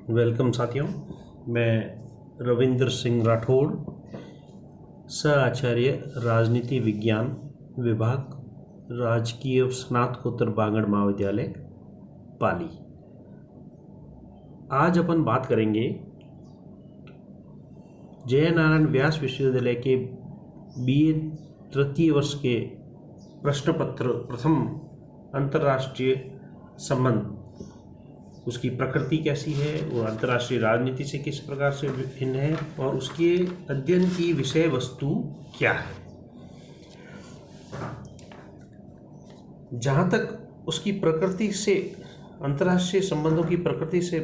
Welcome साथियों, मैं रविंद्र सिंह राठौड़, सह आचार्य राजनीति विज्ञान विभाग, राजकीय स्नातकोत्तर बांगड़ महाविद्यालय पाली। आज अपन बात करेंगे जय नारायण व्यास विश्वविद्यालय के बीए तृतीय वर्ष के प्रश्न पत्र प्रथम अंतर्राष्ट्रीय संबंध, उसकी प्रकृति कैसी है, वो अंतर्राष्ट्रीय राजनीति से किस प्रकार से भिन्न है और उसके अध्ययन की विषय वस्तु क्या है। जहाँ तक उसकी प्रकृति से, अंतर्राष्ट्रीय संबंधों की प्रकृति से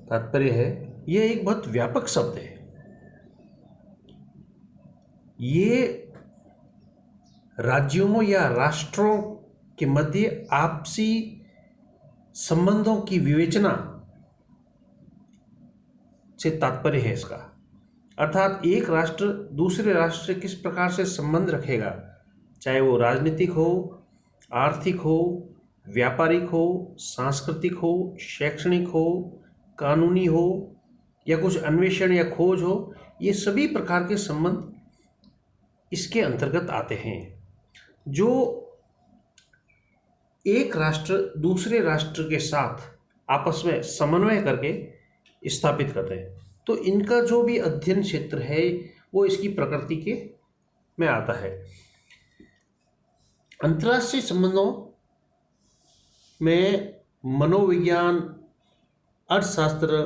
तात्पर्य है, यह एक बहुत व्यापक शब्द है। ये राज्यों या राष्ट्रों के मध्य आपसी संबंधों की विवेचना से तात्पर्य है इसका। अर्थात एक राष्ट्र दूसरे राष्ट्र से किस प्रकार से संबंध रखेगा, चाहे वो राजनीतिक हो, आर्थिक हो, व्यापारिक हो, सांस्कृतिक हो, शैक्षणिक हो, कानूनी हो या कुछ अन्वेषण या खोज हो, ये सभी प्रकार के संबंध इसके अंतर्गत आते हैं, जो एक राष्ट्र दूसरे राष्ट्र के साथ आपस में समन्वय करके स्थापित करते हैं। तो इनका जो भी अध्ययन क्षेत्र है वो इसकी प्रकृति के में आता है। अंतर्राष्ट्रीय संबंधों में मनोविज्ञान, अर्थशास्त्र,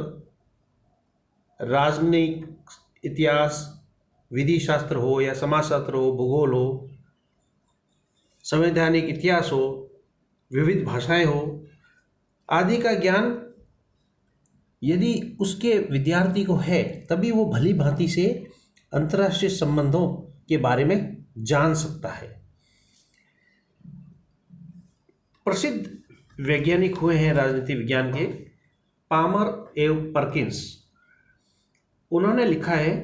राजनयिक इतिहास, विधि शास्त्र हो या समाजशास्त्र हो, भूगोल हो, संवैधानिक इतिहास हो, विविध भाषाएं हो आदि का ज्ञान यदि उसके विद्यार्थी को है, तभी वो भली भांति से अंतर्राष्ट्रीय संबंधों के बारे में जान सकता है। प्रसिद्ध वैज्ञानिक हुए हैं राजनीति विज्ञान के पामर एवं पर्किंस। उन्होंने लिखा है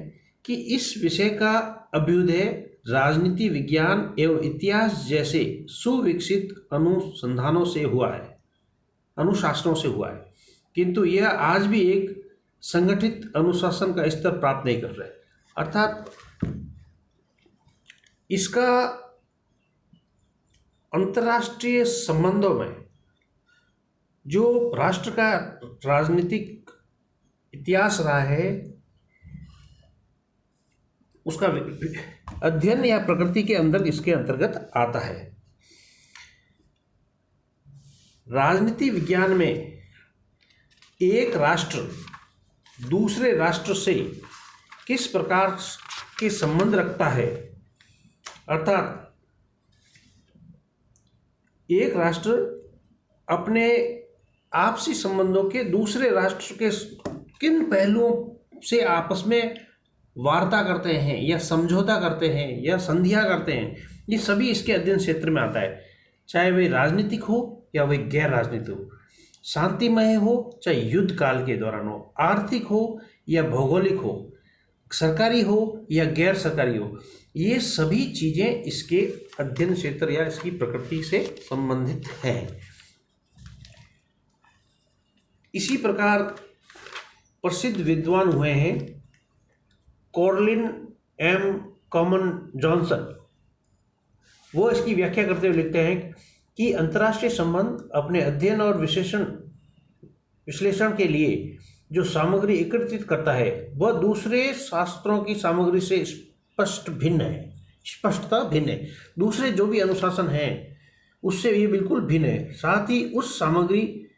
कि इस विषय का अभ्युदय राजनीति विज्ञान एवं इतिहास जैसे सुविकसित अनुसंधानों से हुआ है, अनुशासनों से हुआ है, किंतु यह आज भी एक संगठित अनुशासन का स्तर प्राप्त नहीं कर रहे। अर्थात इसका अंतर्राष्ट्रीय संबंधों में जो राष्ट्र का राजनीतिक इतिहास रहा है, उसका अध्ययन या प्रकृति के अंदर इसके अंतर्गत आता है। राजनीति विज्ञान में एक राष्ट्र दूसरे राष्ट्र से किस प्रकार के संबंध रखता है, अर्थात एक राष्ट्र अपने आपसी संबंधों के दूसरे राष्ट्र के किन पहलुओं से आपस में वार्ता करते हैं या समझौता करते हैं या संधियां करते हैं, ये सभी इसके अध्ययन क्षेत्र में आता है। चाहे वे राजनीतिक हो या वे गैर राजनीतिक हो, शांतिमय हो चाहे युद्ध काल के दौरान हो, आर्थिक हो या भौगोलिक हो, सरकारी हो या गैर सरकारी हो, ये सभी चीज़ें इसके अध्ययन क्षेत्र या इसकी प्रकृति से संबंधित हैं। इसी प्रकार प्रसिद्ध विद्वान हुए हैं कॉर्लिन एम कॉमन जॉनसन। वो इसकी व्याख्या करते हुए लिखते हैं कि अंतर्राष्ट्रीय संबंध अपने अध्ययन और विश्लेषण के लिए जो सामग्री एकत्रित करता है वह दूसरे शास्त्रों की सामग्री से स्पष्टता भिन्न है। दूसरे जो भी अनुशासन हैं उससे ये बिल्कुल भिन्न है। साथ ही उस सामग्री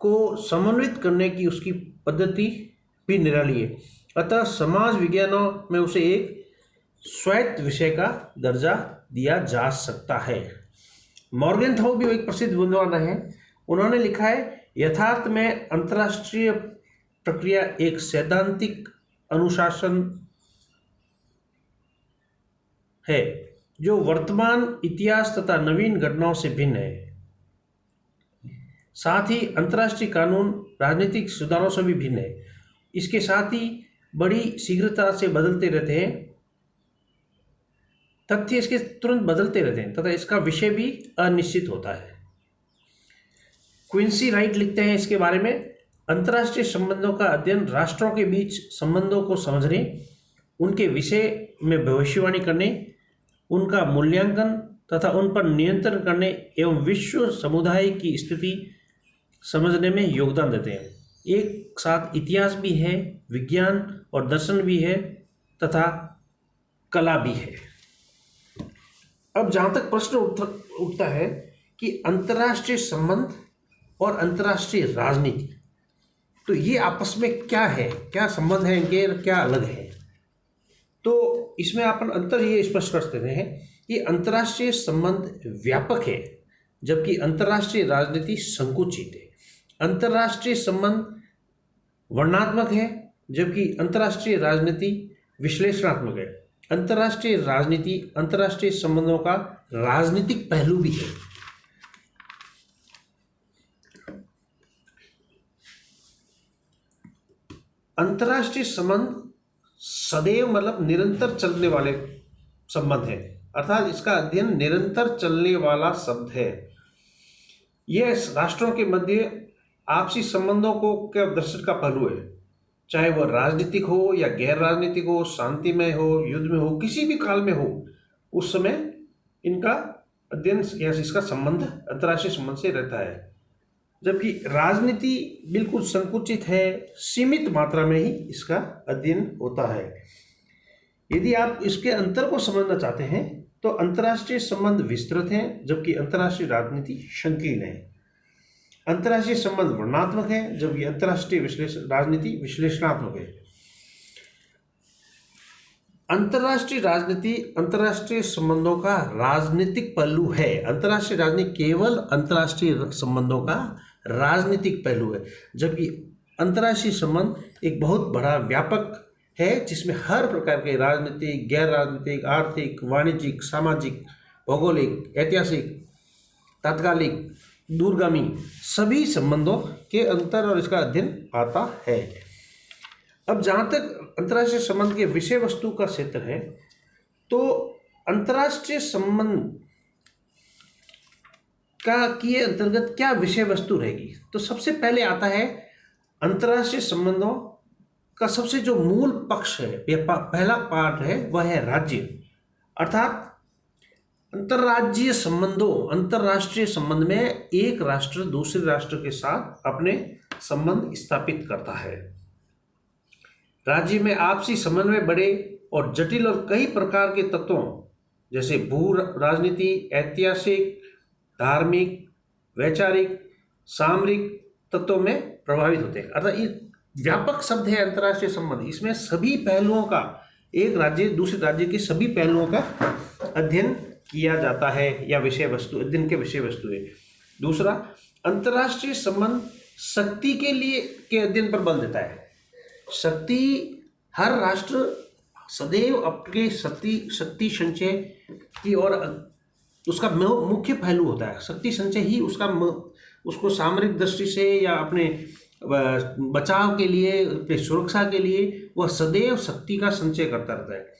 को समन्वित करने की उसकी पद्धति भी निराली है। अतः समाज विज्ञानों में उसे एक स्वायत्त विषय का दर्जा दिया जा सकता है। मॉर्गेनथाउ भी एक प्रसिद्ध विद्वान है। उन्होंने लिखा है, यथार्थ में अंतर्राष्ट्रीय प्रक्रिया एक सैद्धांतिक अनुशासन है जो वर्तमान इतिहास तथा नवीन घटनाओं से भिन्न है। साथ ही अंतर्राष्ट्रीय कानून राजनीतिक सुधारों से भी भिन्न है। इसके साथ ही बड़ी शीघ्रता से बदलते रहते हैं, तथ्य इसके तुरंत बदलते रहते हैं तथा इसका विषय भी अनिश्चित होता है। क्विंसी राइट लिखते हैं इसके बारे में, अंतर्राष्ट्रीय संबंधों का अध्ययन राष्ट्रों के बीच संबंधों को समझने, उनके विषय में भविष्यवाणी करने, उनका मूल्यांकन तथा उन पर नियंत्रण करने एवं विश्व समुदाय की स्थिति समझने में योगदान देते हैं। एक साथ इतिहास भी है, विज्ञान और दर्शन भी है तथा कला भी है। अब जहाँ तक प्रश्न उठता है कि अंतर्राष्ट्रीय संबंध और अंतर्राष्ट्रीय राजनीति, तो ये आपस में क्या है, क्या संबंध है इनके, क्या अलग है? तो इसमें अपन अंतर ये स्पष्ट कर सकते हैं कि अंतर्राष्ट्रीय संबंध व्यापक है जबकि अंतर्राष्ट्रीय राजनीति संकुचित है। अंतर्राष्ट्रीय संबंध वर्णनात्मक है जबकि अंतर्राष्ट्रीय राजनीति विश्लेषणात्मक है। अंतर्राष्ट्रीय राजनीति अंतर्राष्ट्रीय संबंधों का राजनीतिक पहलू भी है। अंतर्राष्ट्रीय संबंध सदैव मतलब निरंतर चलने वाले संबंध है, अर्थात इसका अध्ययन निरंतर चलने वाला शब्द है। यह राष्ट्रों के मध्य आपसी संबंधों को क्या दर्शन का पहलू है, चाहे वह राजनीतिक हो या गैर राजनीतिक हो, शांतिमय हो, युद्ध में हो, किसी भी काल में हो, उस समय इनका अध्ययन या इसका संबंध अंतर्राष्ट्रीय संबंध से रहता है। जबकि राजनीति बिल्कुल संकुचित है, सीमित मात्रा में ही इसका अध्ययन होता है। यदि आप इसके अंतर को समझना चाहते हैं तो अंतर्राष्ट्रीय संबंध विस्तृत हैं जबकि अंतर्राष्ट्रीय राजनीति संकीर्ण है। अंतर्राष्ट्रीय संबंध वर्णनात्मक है जबकि अंतर्राष्ट्रीय राजनीति विश्लेषणात्मक है। अंतर्राष्ट्रीय राजनीति अंतर्राष्ट्रीय संबंधों का राजनीतिक पहलू है। अंतर्राष्ट्रीय राजनीति केवल अंतर्राष्ट्रीय संबंधों का राजनीतिक पहलू है, जबकि अंतर्राष्ट्रीय संबंध एक बहुत बड़ा व्यापक है जिसमें हर प्रकार के राजनीतिक, गैर राजनीतिक, आर्थिक, वाणिज्यिक, सामाजिक, भौगोलिक, ऐतिहासिक, तात्कालिक, दूरगामी सभी संबंधों के अंतर और इसका अध्ययन आता है। अब जहाँ तक अंतर्राष्ट्रीय संबंध के विषय वस्तु का क्षेत्र है, तो अंतर्राष्ट्रीय संबंध का किए अंतर्गत क्या विषय वस्तु रहेगी? तो सबसे पहले आता है अंतर्राष्ट्रीय संबंधों का सबसे जो मूल पक्ष है, पहला पार्ट है, वह है राज्य, अर्थात अंतर्राज्यीय संबंधों, अंतर्राष्ट्रीय संबंध में एक राष्ट्र दूसरे राष्ट्र के साथ अपने संबंध स्थापित करता है। राज्य में आपसी समन्वय बड़े और जटिल और कई प्रकार के तत्वों जैसे भू राजनीति, ऐतिहासिक, धार्मिक, वैचारिक, सामरिक तत्वों में प्रभावित होते हैं। अर्थात ये व्यापक शब्द है अंतर्राष्ट्रीय संबंध। इसमें सभी पहलुओं का, एक राज्य दूसरे राज्य के सभी पहलुओं का अध्ययन किया जाता है या विषय वस्तु, अध्ययन के विषय वस्तु है। दूसरा, अंतर्राष्ट्रीय संबंध शक्ति के अध्ययन पर बल देता है। शक्ति, हर राष्ट्र सदैव अपने शक्ति संचय की ओर उसका मुख्य पहलू होता है। शक्ति संचय ही उसको सामरिक दृष्टि से या अपने बचाव के लिए, अपनी सुरक्षा के लिए वह सदैव शक्ति का संचय करता रहता है।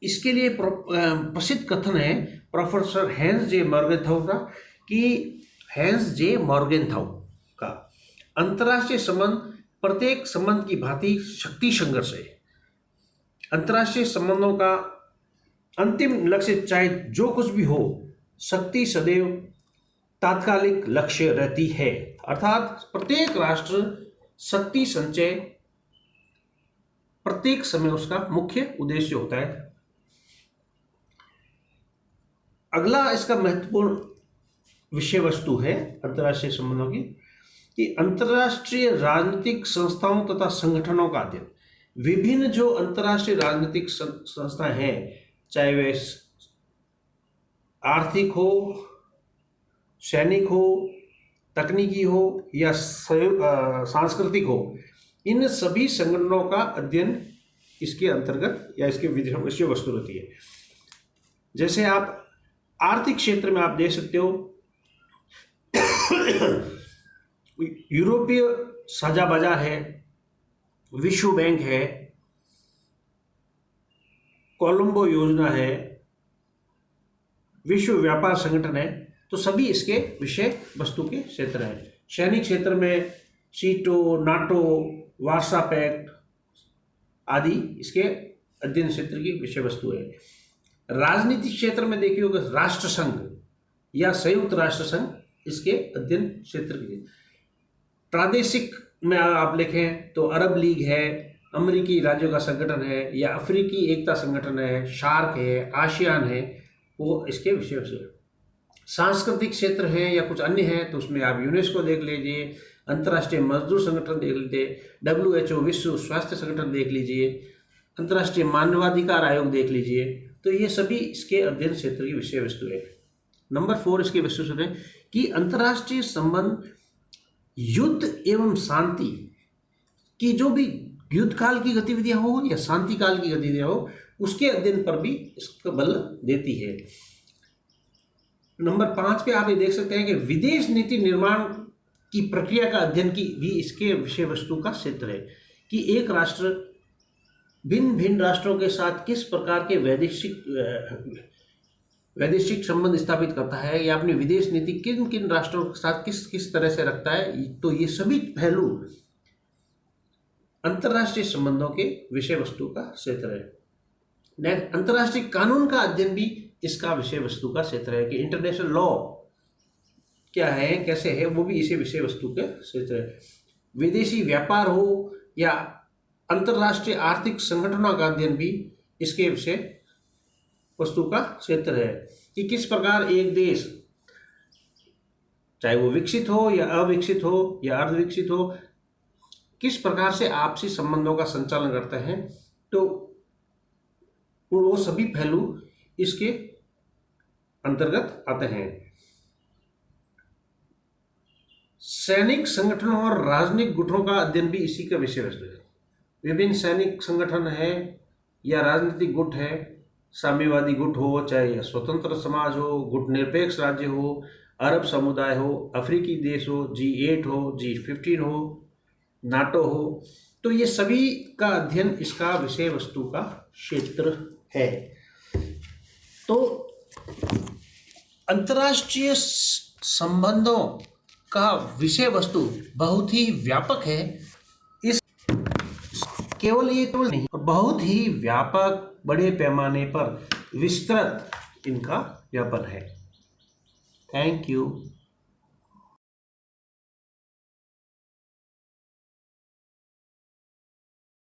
इसके लिए प्रसिद्ध कथन है प्रोफेसर हैंस जे मॉर्गेनथाउ का, कि हैंस जे मॉर्गेनथाउ का अंतर्राष्ट्रीय संबंध प्रत्येक संबंध की भांति शक्ति संघर्ष है। अंतर्राष्ट्रीय संबंधों का अंतिम लक्ष्य चाहे जो कुछ भी हो, शक्ति सदैव तात्कालिक लक्ष्य रहती है। अर्थात प्रत्येक राष्ट्र शक्ति संचय प्रत्येक समय उसका मुख्य उद्देश्य होता है। अगला इसका महत्वपूर्ण विषय वस्तु है अंतर्राष्ट्रीय संबंधों की, कि अंतर्राष्ट्रीय राजनीतिक संस्थाओं तथा संगठनों का अध्ययन। विभिन्न जो अंतर्राष्ट्रीय राजनीतिक संस्थाएं हैं, चाहे वे आर्थिक हो, सैनिक हो, तकनीकी हो या सांस्कृतिक हो, इन सभी संगठनों का अध्ययन इसके अंतर्गत या इसके विषय वस्तु रहती है। जैसे आप आर्थिक क्षेत्र में आप देख सकते हो, यूरोपीय साझा बाजार है, विश्व बैंक है, कोलंबो योजना है, विश्व व्यापार संगठन है, तो सभी इसके विषय वस्तु के क्षेत्र हैं। सैनिक क्षेत्र में सीटो, नाटो, वार्सा पैक्ट आदि इसके अध्ययन क्षेत्र की विषय वस्तु है। राजनीतिक क्षेत्र में देखिए होगा राष्ट्रसंघ या संयुक्त राष्ट्र संघ इसके अध्ययन क्षेत्र की। प्रादेशिक में आप लिखें तो अरब लीग है, अमेरिकी राज्यों का संगठन है, या अफ्रीकी एकता संगठन है, शार्क है, आसियान है, वो इसके विषय वस्तु है। सांस्कृतिक क्षेत्र है या कुछ अन्य है तो उसमें आप यूनेस्को देख लीजिए, अंतर्राष्ट्रीय मजदूर संगठन देख लीजिए, WHO विश्व स्वास्थ्य संगठन देख लीजिए, अंतर्राष्ट्रीय मानवाधिकार आयोग देख लीजिए। तो ये सभी इसके अध्ययन क्षेत्र की विषय वस्तु है। नंबर 4 इसके विषय वस्तु है कि अंतर्राष्ट्रीय संबंध युद्ध एवं शांति की जो भी युद्ध काल की गतिविधियां हो या शांति काल की गतिविधियां हो उसके अध्ययन पर भी इसका बल देती है। नंबर 5 पे आप ये देख सकते हैं कि विदेश नीति निर्माण की प्रक्रिया का अध्ययन की भी इसके विषय वस्तु का क्षेत्र है कि एक राष्ट्र भिन्न भिन्न राष्ट्रों के साथ किस प्रकार के वैदेशिक संबंध स्थापित करता है या अपनी विदेश नीति किन किन राष्ट्रों के साथ किस किस तरह से रखता है। तो ये सभी पहलू अंतर्राष्ट्रीय संबंधों के विषय वस्तु का क्षेत्र है। नेक्स्ट, अंतर्राष्ट्रीय कानून का अध्ययन भी इसका विषय वस्तु का क्षेत्र है कि इंटरनेशनल लॉ क्या है, कैसे है, वो भी इसी विषय वस्तु के क्षेत्र है। विदेशी व्यापार हो या अंतर्राष्ट्रीय आर्थिक संगठनों का अध्ययन भी इसके विषय वस्तु का क्षेत्र है कि किस प्रकार एक देश चाहे वो विकसित हो या अविकसित हो या अर्धविकसित हो किस प्रकार से आपसी संबंधों का संचालन करते हैं। तो वो सभी पहलू इसके अंतर्गत आते हैं। सैनिक संगठनों और राजनीतिक गुटों का अध्ययन भी इसी का विषय वस्तु है। विभिन्न सैनिक संगठन है या राजनीतिक गुट है, साम्यवादी गुट हो चाहे स्वतंत्र समाज हो, गुट निरपेक्ष राज्य हो, अरब समुदाय हो, अफ्रीकी देश हो, G8 हो, G15 हो, नाटो हो, तो ये सभी का अध्ययन इसका विषय वस्तु का क्षेत्र है। तो अंतर्राष्ट्रीय संबंधों का विषय वस्तु बहुत ही व्यापक है। इस केवल ये केवल नहीं, बहुत ही व्यापक बड़े पैमाने पर विस्तृत इनका व्यापन है। Thank you.